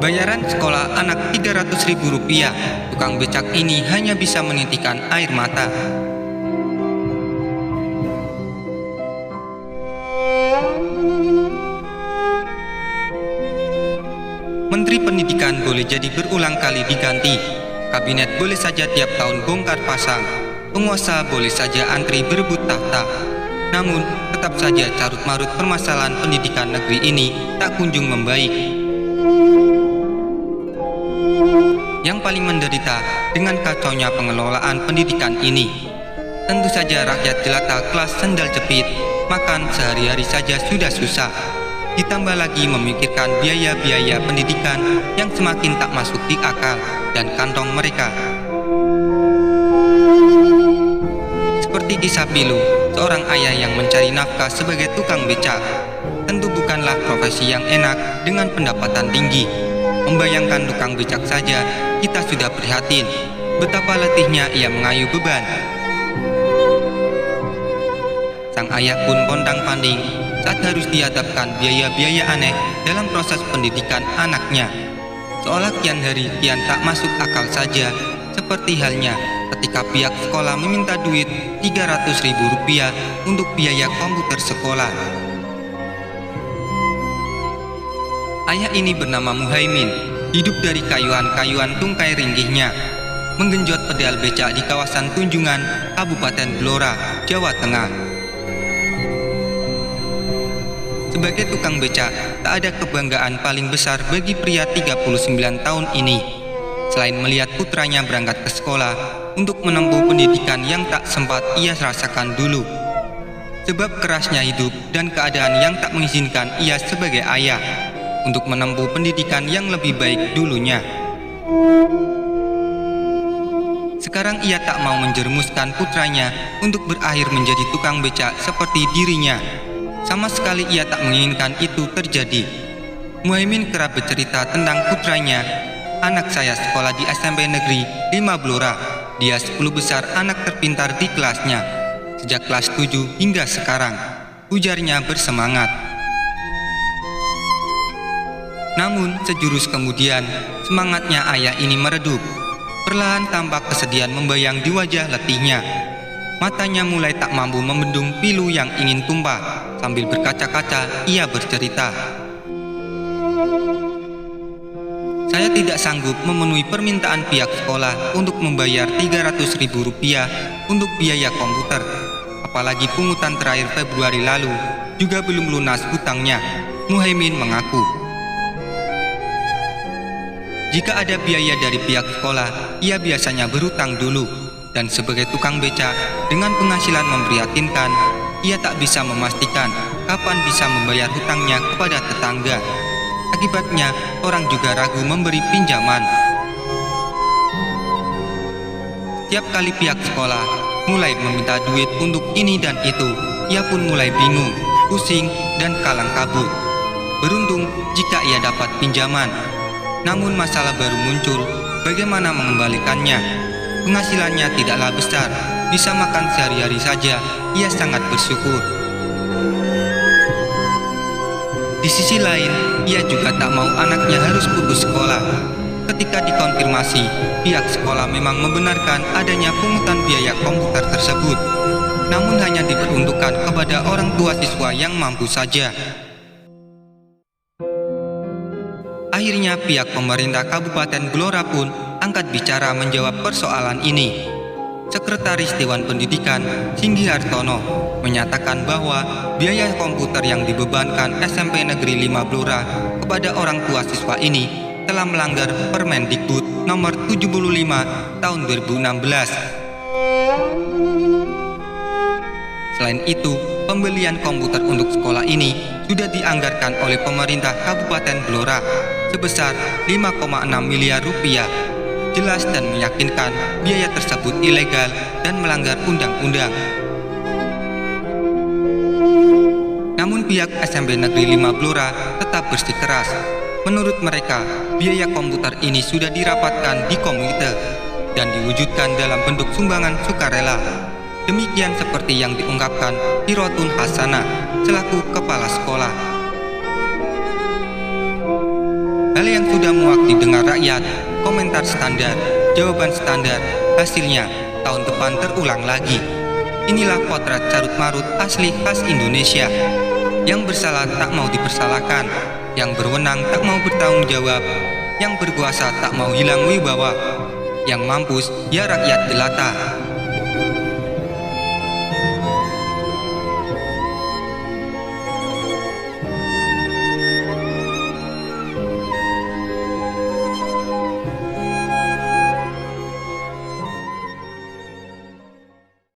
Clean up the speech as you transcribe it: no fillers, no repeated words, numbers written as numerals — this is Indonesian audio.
Bayaran sekolah anak Rp300.000, tukang becak ini hanya bisa menitikan air mata. Menteri Pendidikan boleh jadi berulang kali diganti, kabinet boleh saja tiap tahun bongkar pasang, penguasa boleh saja antri berebut tahta. Namun, tetap saja carut-marut permasalahan pendidikan negeri ini tak kunjung membaik. Yang paling menderita dengan kacaunya pengelolaan pendidikan ini tentu saja rakyat jelata kelas sendal jepit, makan sehari-hari saja sudah susah. Ditambah lagi memikirkan biaya-biaya pendidikan yang semakin tak masuk di akal dan kantong mereka. Seperti kisah pilu, seorang ayah yang mencari nafkah sebagai tukang becak. Tentu bukanlah profesi yang enak dengan pendapatan tinggi. Membayangkan tukang becak saja, kita sudah prihatin betapa letihnya ia mengayuh beban. Sang ayah pun pondang-panding saat harus dihadapkan biaya-biaya aneh dalam proses pendidikan anaknya. Seolah kian hari kian tak masuk akal saja, seperti halnya ketika pihak sekolah meminta duit Rp300.000 untuk biaya komputer sekolah. Ayah ini bernama Muhaimin, hidup dari kayuhan-kayuhan tungkai ringgihnya, menggenjot pedal becak di kawasan Tunjungan, Kabupaten Blora, Jawa Tengah. Sebagai tukang becak, tak ada kebanggaan paling besar bagi pria 39 tahun ini, selain melihat putranya berangkat ke sekolah untuk menempuh pendidikan yang tak sempat ia rasakan dulu. Sebab kerasnya hidup dan keadaan yang tak mengizinkan ia sebagai ayah untuk menempuh pendidikan yang lebih baik dulunya. Sekarang ia tak mau menjerumuskan putranya untuk berakhir menjadi tukang becak seperti dirinya. Sama sekali ia tak menginginkan itu terjadi. Muhaimin kerap bercerita tentang putranya. Anak saya sekolah di SMP Negeri 5 Blora. Dia 10 besar anak terpintar di kelasnya, sejak kelas 7 hingga sekarang, ujarnya bersemangat. Namun sejurus kemudian, semangatnya ayah ini meredup. Perlahan tampak kesedihan membayang di wajah letihnya. Matanya mulai tak mampu membendung pilu yang ingin tumpah. Sambil berkaca-kaca, ia bercerita. Saya tidak sanggup memenuhi permintaan pihak sekolah untuk membayar Rp300.000 untuk biaya komputer. Apalagi pungutan terakhir Februari lalu juga belum lunas hutangnya, Muhaimin mengaku. Jika ada biaya dari pihak sekolah, ia biasanya berhutang dulu. Dan sebagai tukang becak, dengan penghasilan memprihatinkan, ia tak bisa memastikan kapan bisa membayar hutangnya kepada tetangga. Akibatnya, orang juga ragu memberi pinjaman. Setiap kali pihak sekolah mulai meminta duit untuk ini dan itu, ia pun mulai bingung, pusing, dan kalang kabut. Beruntung jika ia dapat pinjaman. Namun masalah baru muncul, bagaimana mengembalikannya? Penghasilannya tidaklah besar, bisa makan sehari-hari saja, ia sangat bersyukur. Di sisi lain, ia juga tak mau anaknya harus putus sekolah. Ketika dikonfirmasi, pihak sekolah memang membenarkan adanya pungutan biaya komputer tersebut, namun hanya diperuntukkan kepada orang tua siswa yang mampu saja. Akhirnya pihak pemerintah Kabupaten Blora pun angkat bicara menjawab persoalan ini. Sekretaris Dewan Pendidikan Singgi Hartono menyatakan bahwa biaya komputer yang dibebankan SMP Negeri 5 Blora kepada orang tua siswa ini telah melanggar Permendikbud nomor 75 tahun 2016. Selain itu, pembelian komputer untuk sekolah ini sudah dianggarkan oleh pemerintah Kabupaten Blora sebesar Rp5,6 miliar. Jelas dan meyakinkan biaya tersebut ilegal dan melanggar undang-undang. Namun pihak SMP Negeri 5 Blora tetap bersikeras. Menurut mereka, biaya komputer ini sudah dirapatkan di komite dan diwujudkan dalam bentuk sumbangan sukarela. Demikian seperti yang diungkapkan Hirotun Hasanah selaku kepala sekolah. Hal yang sudah muak didengar rakyat, komentar standar, jawaban standar, hasilnya tahun depan terulang lagi. Inilah potret carut-marut asli khas Indonesia. Yang bersalah tak mau dipersalahkan, yang berwenang tak mau bertanggung jawab, yang berkuasa tak mau hilang wibawa, yang mampus ya rakyat jelata.